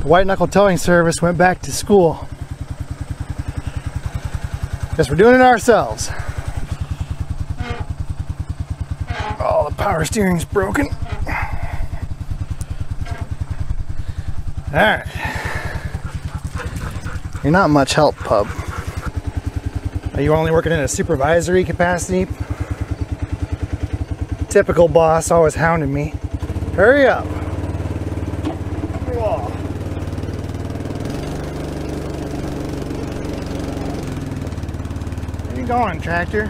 The white knuckle towing service went back to school. Guess we're doing it ourselves. Oh, the power steering's broken. All right. You're not much help, pup. Are you only working in a supervisory capacity? Typical boss, always hounding me. Hurry up. Whoa. Where you going, tractor?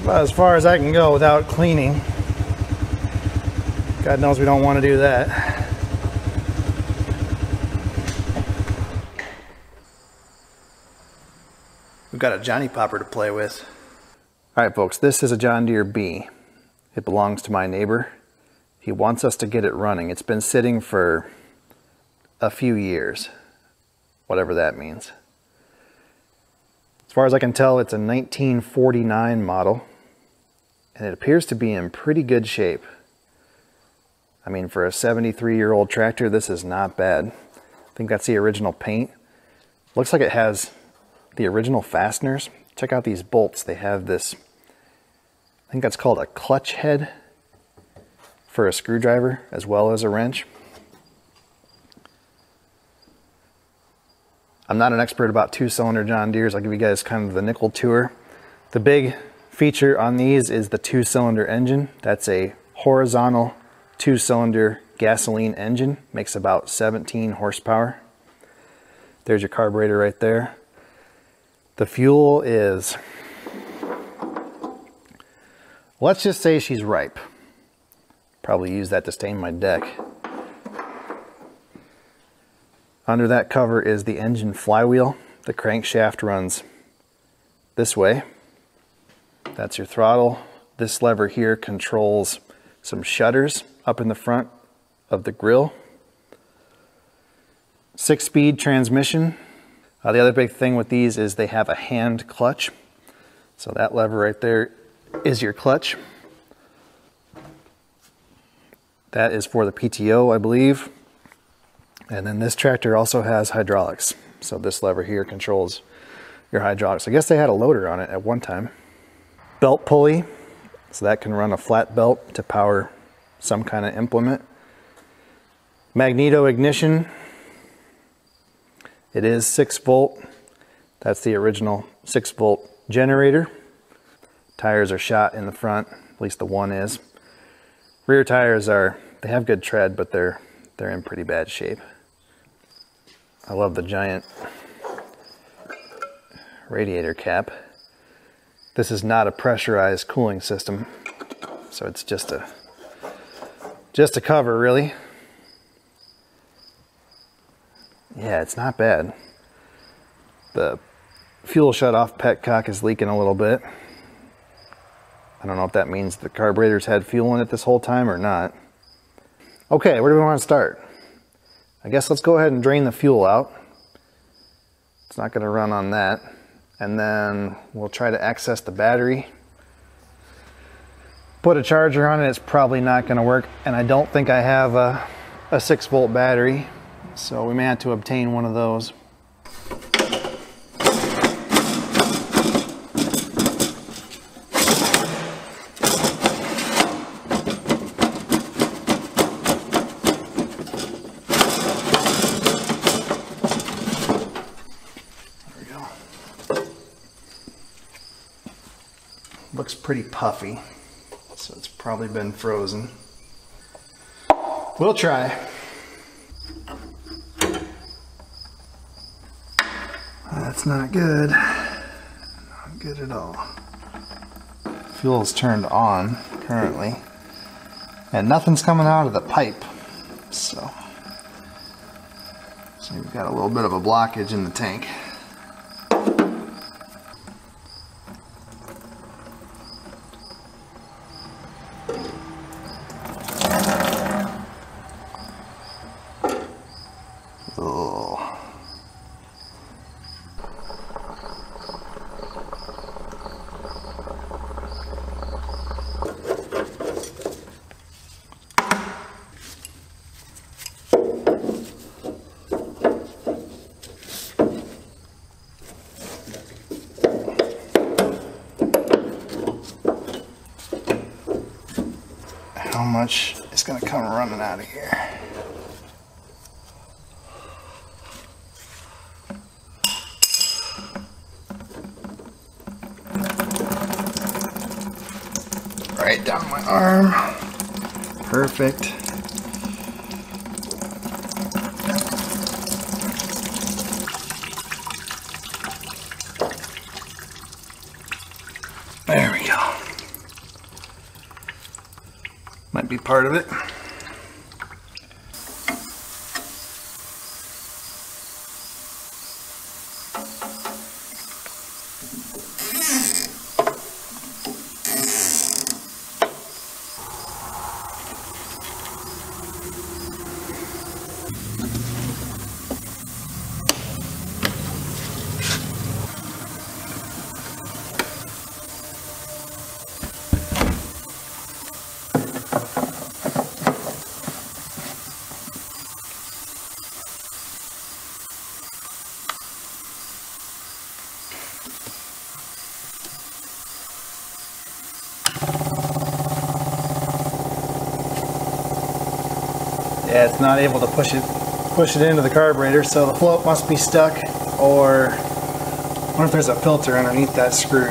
About as far as I can go without cleaning. God knows we don't want to do that. We've got a Johnny Popper to play with. Alright folks, this is a John Deere B. It belongs to my neighbor. He wants us to get it running. It's been sitting for a few years, whatever that means. As far as I can tell, it's a 1949 model. And it appears to be in pretty good shape. I mean, for a 73-year-old tractor, this is not bad. I think that's the original paint. Looks like it has the original fasteners. Check out these bolts. They have this, I think that's called a clutch head for a screwdriver as well as a wrench. I'm not an expert about two-cylinder John Deeres. I'll give you guys kind of the nickel tour. The big feature on these is the two-cylinder engine. That's a horizontal two-cylinder gasoline engine. Makes about 17 horsepower. There's your carburetor right there. The fuel is, let's just say she's ripe. Probably use that to stain my deck. Under that cover is the engine flywheel. The crankshaft runs this way. That's your throttle. This lever here controls some shutters up in the front of the grille. 6-speed transmission. The other big thing with these is they have a hand clutch. So that lever right there is your clutch. That is for the PTO, I believe. And then this tractor also has hydraulics. So this lever here controls your hydraulics. I guess they had a loader on it at one time. Belt pulley, so that can run a flat belt to power some kind of implement. Magneto ignition. It is 6 volt. That's the original 6 volt generator. Tires are shot in the front, at least the one is. Rear tires are, they have good tread, but they're in pretty bad shape. I love the giant radiator cap. This is not a pressurized cooling system, so it's just a cover, really. Yeah, it's not bad. The fuel shutoff petcock is leaking a little bit. I don't know if that means the carburetor's had fuel in it this whole time or not. Okay, where do we want to start? I guess let's go ahead and drain the fuel out. It's not going to run on that. And then we'll try to access the battery. Put a charger on it, it's probably not going to work. And I don't think I have a 6 volt battery, so we may have to obtain one of those. Looks pretty puffy, so it's probably been frozen. We'll try. That's not good. Not good at all. Fuel is turned on currently, and nothing's coming out of the pipe. So we've got a little bit of a blockage in the tank. much is going to come running out of here. Right down my arm. Perfect. There we go. Might be part of it. Yeah, it's not able to push it into the carburetor, so the float must be stuck, or I wonder if there's a filter underneath that screw.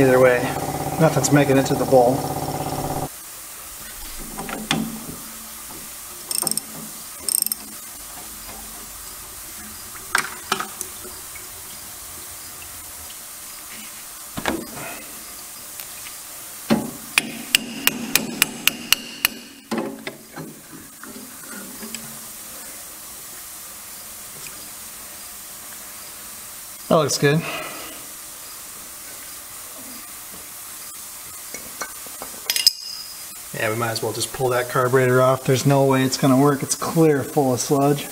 Either way, nothing's making it to the bowl. That looks good. Yeah, we might as well just pull that carburetor off. There's no way it's going to work. It's clear full of sludge.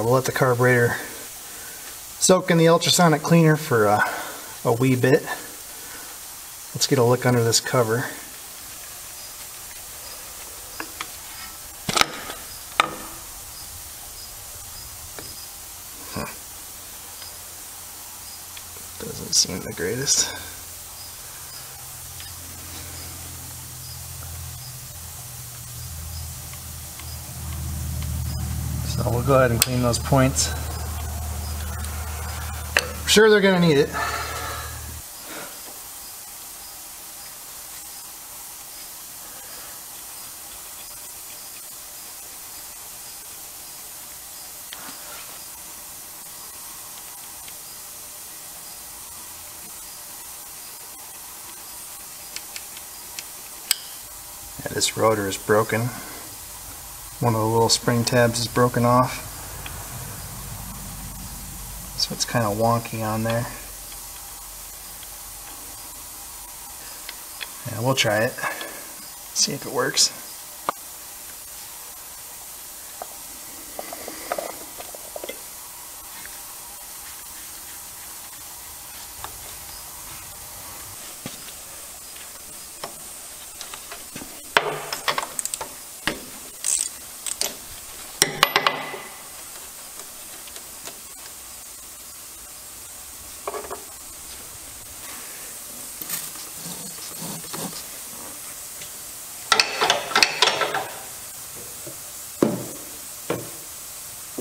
We'll let the carburetor soak in the ultrasonic cleaner for a wee bit. Let's get a look under this cover. Doesn't seem the greatest. So we'll go ahead and clean those points. I'm sure they're going to need it. Yeah, this rotor is broken. One of the little spring tabs is broken off, so it's kind of wonky on there. Yeah, we'll try it, see if it works.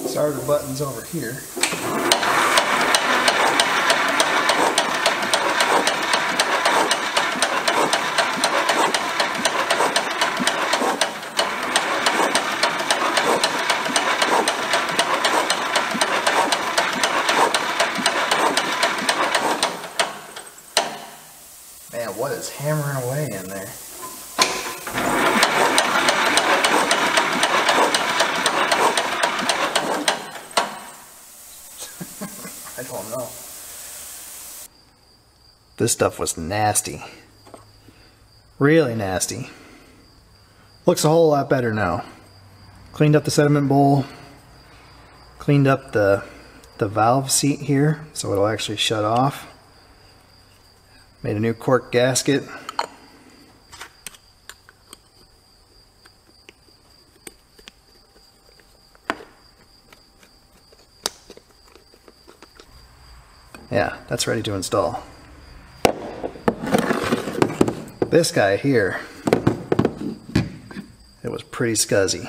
Starter button's over here. Man, what is hammering away in there? I don't know. This stuff was nasty. Really nasty. Looks a whole lot better now. Cleaned up the sediment bowl. Cleaned up the valve seat here so it'll actually shut off. Made a new cork gasket. Yeah, that's ready to install. This guy here, it was pretty scuzzy.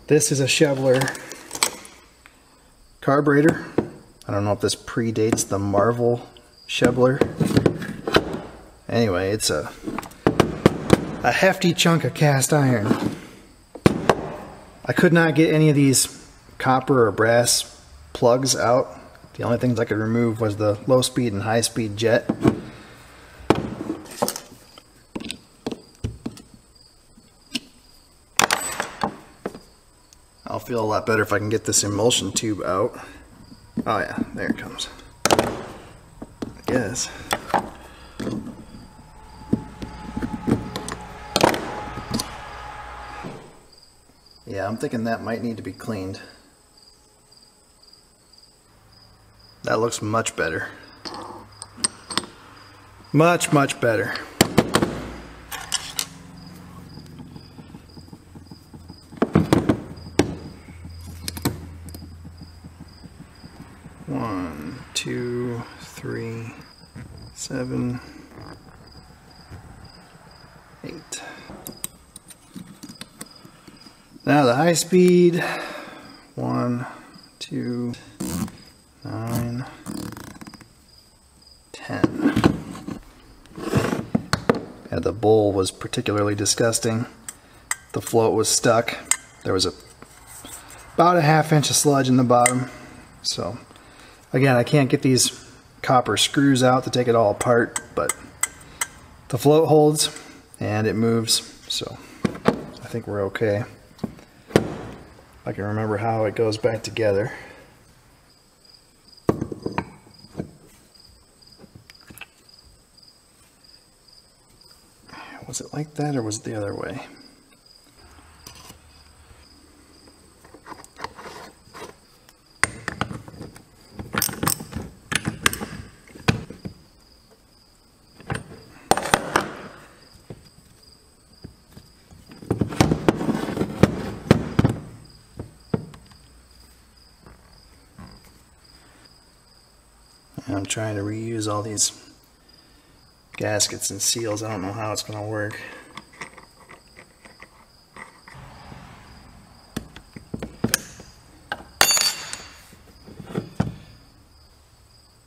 This is a shoveler carburetor. I don't know if this predates the Marvel shoveler. Anyway, it's a hefty chunk of cast iron. I could not get any of these copper or brass plugs out. The only things I could remove was the low speed and high speed jet. I'll feel a lot better if I can get this emulsion tube out. Oh yeah, there it comes. I guess. Yeah, I'm thinking that might need to be cleaned. That looks much better. Much, much better. One, two, three, 7, 8. Now the high speed. 1, 2, 9, 10. Yeah, the bowl was particularly disgusting. The float was stuck. There was about a ½ inch of sludge in the bottom. So again, I can't get these copper screws out to take it all apart, but the float holds and it moves, so I think we're okay. I can remember how it goes back together. Was it like that or was it the other way? I'm trying to reuse all these gaskets and seals. I don't know how it's going to work.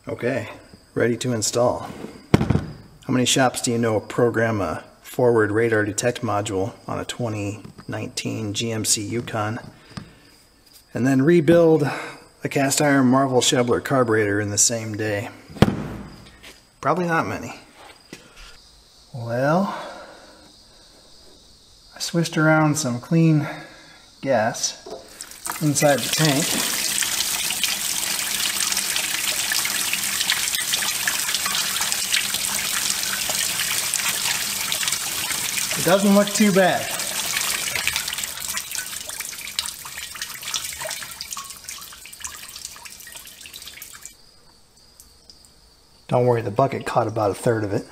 Okay, ready to install. How many shops do you know program a forward radar detect module on a 2019 GMC Yukon and then rebuild a cast iron Marvel shoveler carburetor in the same day? Probably not many. Well, I swished around some clean gas inside the tank. It doesn't look too bad. Don't worry, the bucket caught about 1/3 of it.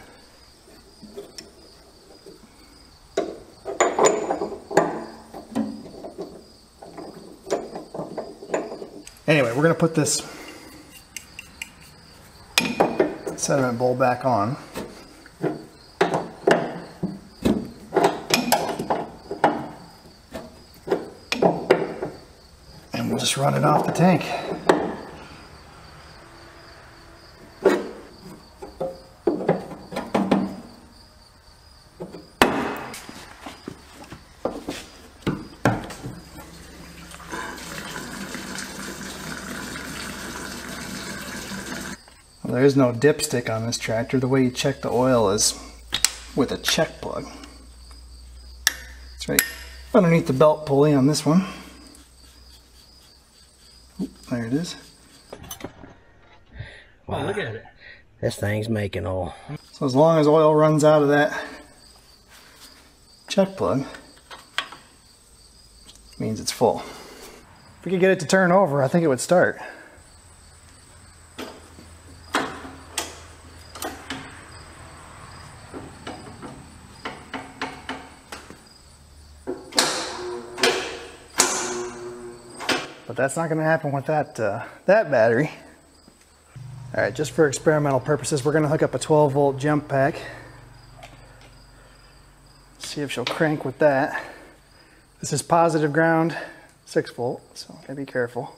Anyway, we're going to put this sediment bowl back on. And we'll just run it off the tank. There is no dipstick on this tractor. The way you check the oil is with a check plug. It's right underneath the belt pulley on this one. Oop, there it is. Wow, look at it. This thing's making oil. So as long as oil runs out of that check plug, means it's full. If we could get it to turn over, I think it would start. But that's not going to happen with that battery. All right, just for experimental purposes, we're going to hook up a 12-volt jump pack. See if she'll crank with that. This is positive ground, 6-volt, so gotta be careful.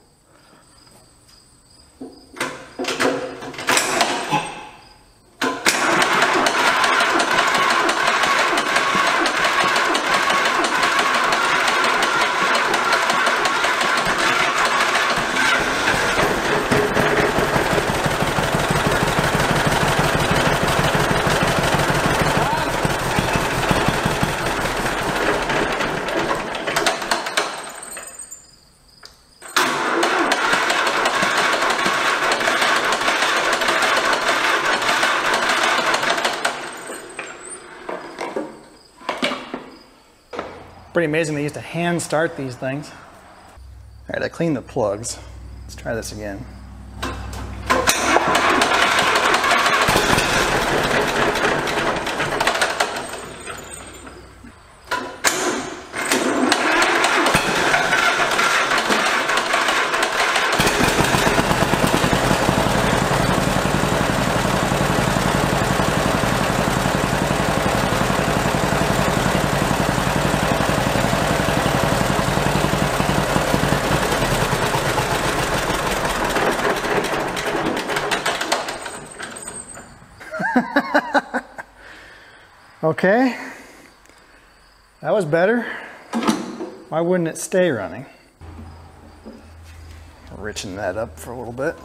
Pretty amazing they used to hand start these things. All right, I cleaned the plugs. Let's try this again. Okay, that was better. Why wouldn't it stay running? I'll richen that up for a little bit.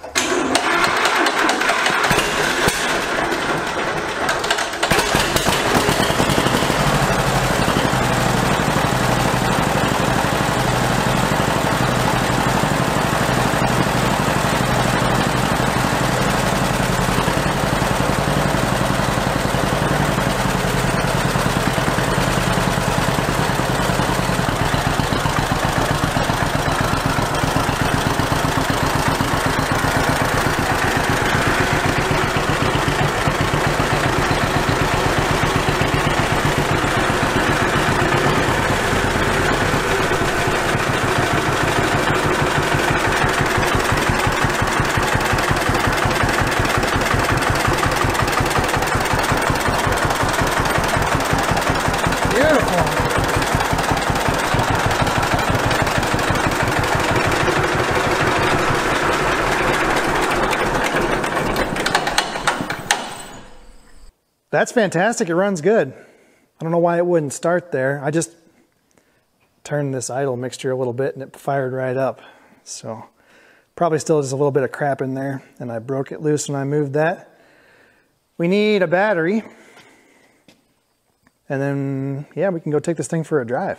That's fantastic, it runs good. I don't know why it wouldn't start there. I just turned this idle mixture a little bit and it fired right up. So probably still just a little bit of crap in there, and I broke it loose when I moved that. We need a battery, and then yeah, we can go take this thing for a drive.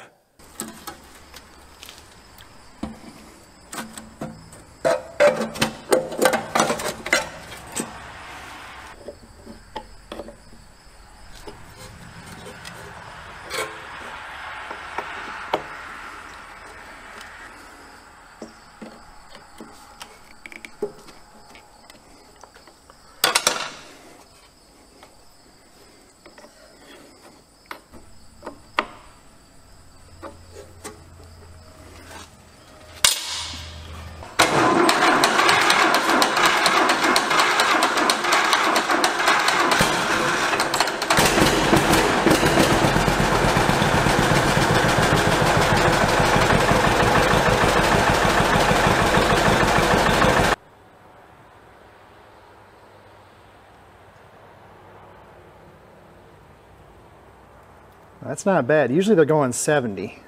That's not bad. Usually they're going 70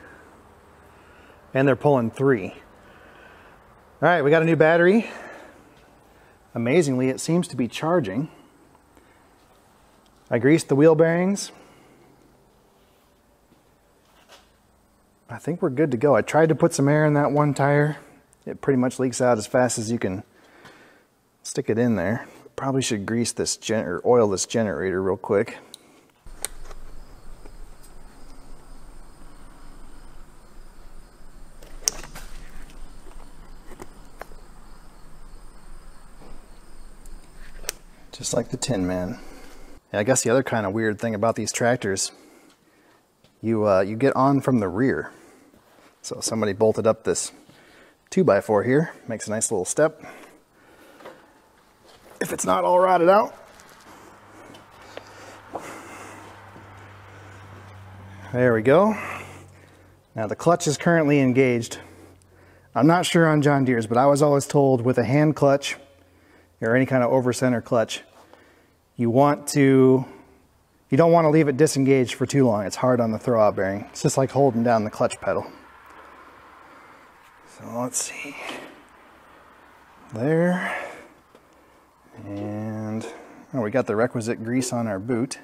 and they're pulling 3. All right, we got a new battery. Amazingly, it seems to be charging. I greased the wheel bearings. I think we're good to go. I tried to put some air in that one tire. It pretty much leaks out as fast as you can stick it in there. Probably should grease this or oil this generator real quick. Just like the Tin Man. And I guess the other kind of weird thing about these tractors, you get on from the rear. So somebody bolted up this 2x4 here, makes a nice little step. If it's not all rotted out. There we go. Now the clutch is currently engaged. I'm not sure on John Deere's, but I was always told with a hand clutch or any kind of over center clutch, you don't want to leave it disengaged for too long. It's hard on the throwout bearing. It's just like holding down the clutch pedal. So let's see. There. And oh, we got the requisite grease on our boot.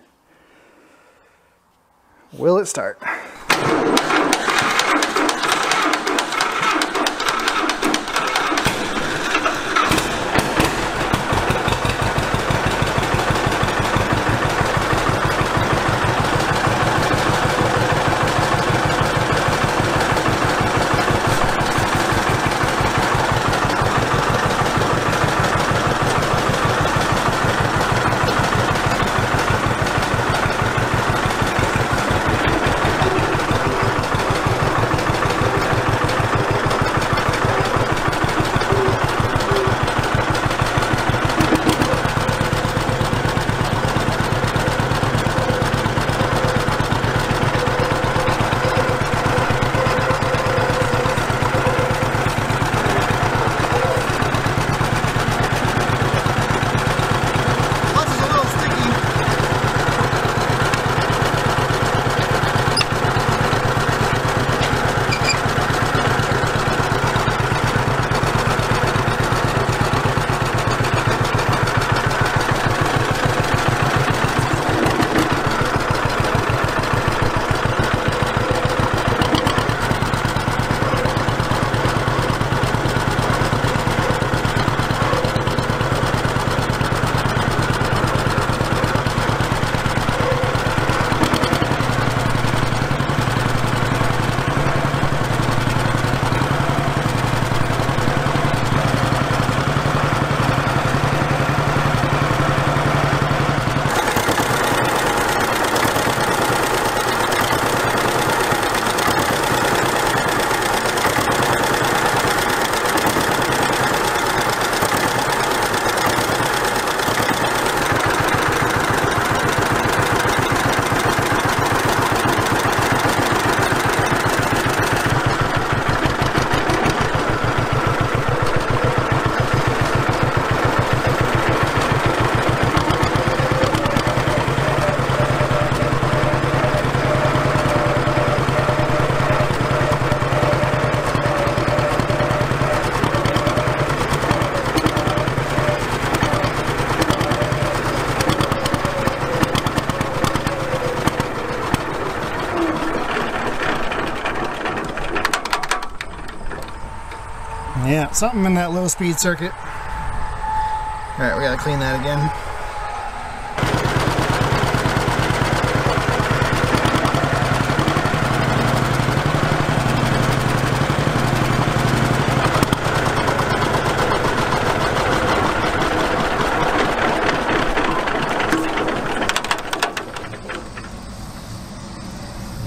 Will it start? Yeah, something in that low speed circuit. All right, we gotta clean that again.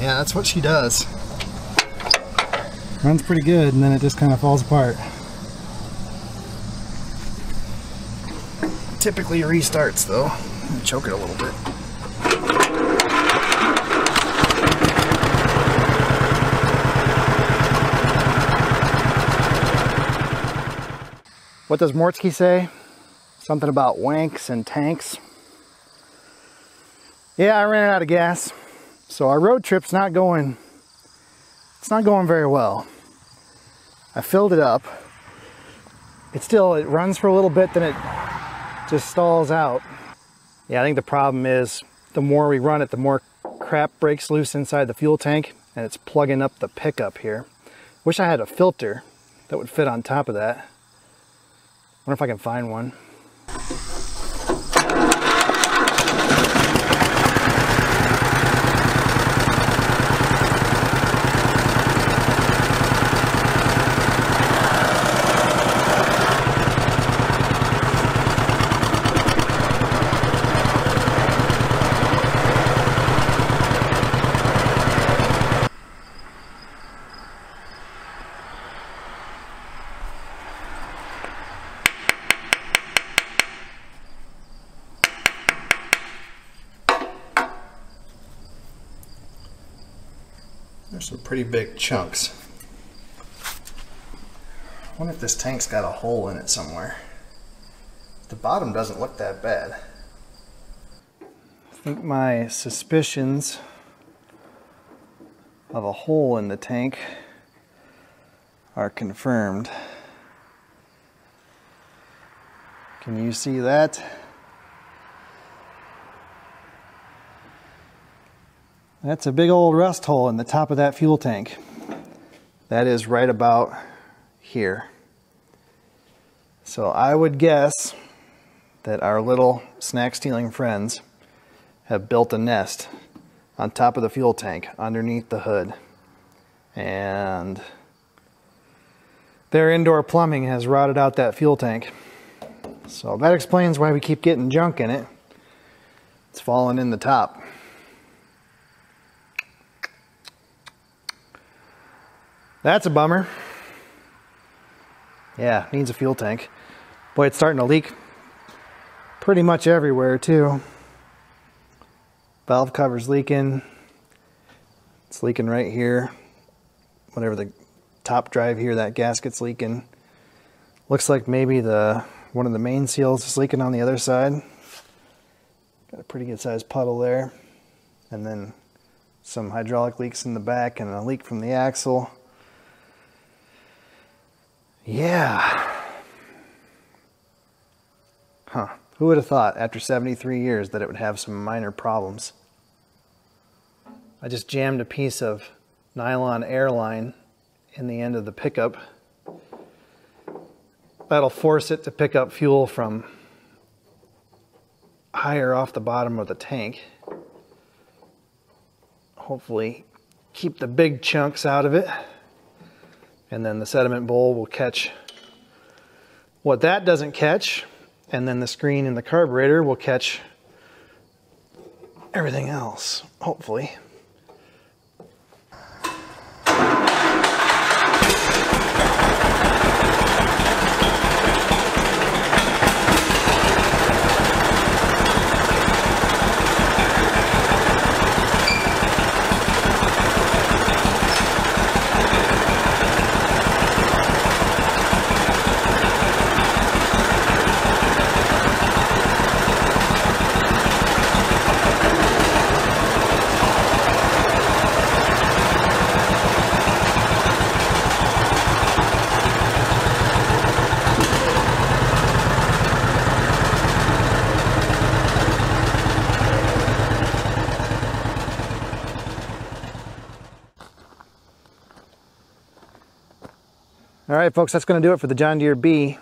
Yeah, that's what she does. Runs pretty good, and then it just kind of falls apart. Typically restarts though. Choke it a little bit. What does Mortsky say? Something about wanks and tanks. Yeah, I ran out of gas. So our road trip's not going, it's not going very well. I filled it up. It runs for a little bit, then it just stalls out. Yeah, I think the problem is the more we run it, the more crap breaks loose inside the fuel tank, and it's plugging up the pickup here. Wish I had a filter that would fit on top of that. Wonder if I can find one. There's some pretty big chunks. I wonder if this tank's got a hole in it somewhere. The bottom doesn't look that bad. I think my suspicions of a hole in the tank are confirmed. Can you see that? That's a big old rust hole in the top of that fuel tank. That is right about here. So I would guess that our little snack stealing friends have built a nest on top of the fuel tank underneath the hood, and their indoor plumbing has rotted out that fuel tank. So that explains why we keep getting junk in it. It's falling in the top. That's a bummer. Yeah, needs a fuel tank. Boy, it's starting to leak pretty much everywhere too. Valve cover's leaking. It's leaking right here. Whatever the top drive here, that gasket's leaking. Looks like maybe one of the main seals is leaking on the other side. Got a pretty good sized puddle there. And then some hydraulic leaks in the back and a leak from the axle. Yeah. Huh. Who would have thought after 73 years that it would have some minor problems? I just jammed a piece of nylon airline in the end of the pickup. That'll force it to pick up fuel from higher off the bottom of the tank. Hopefully keep the big chunks out of it. And then the sediment bowl will catch what that doesn't catch. And then the screen in the carburetor will catch everything else, hopefully. All right, folks, that's going to do it for the John Deere B.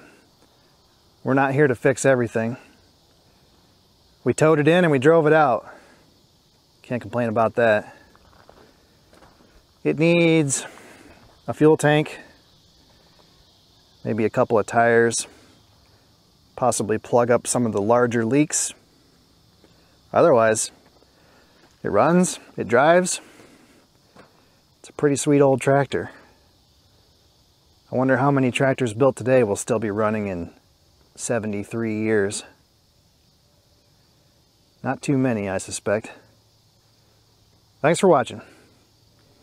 We're not here to fix everything. We towed it in and we drove it out. Can't complain about that. It needs a fuel tank, maybe a couple of tires, possibly plug up some of the larger leaks. Otherwise, it runs, it drives. It's a pretty sweet old tractor. I wonder how many tractors built today will still be running in 73 years. Not too many, I suspect. Thanks for watching.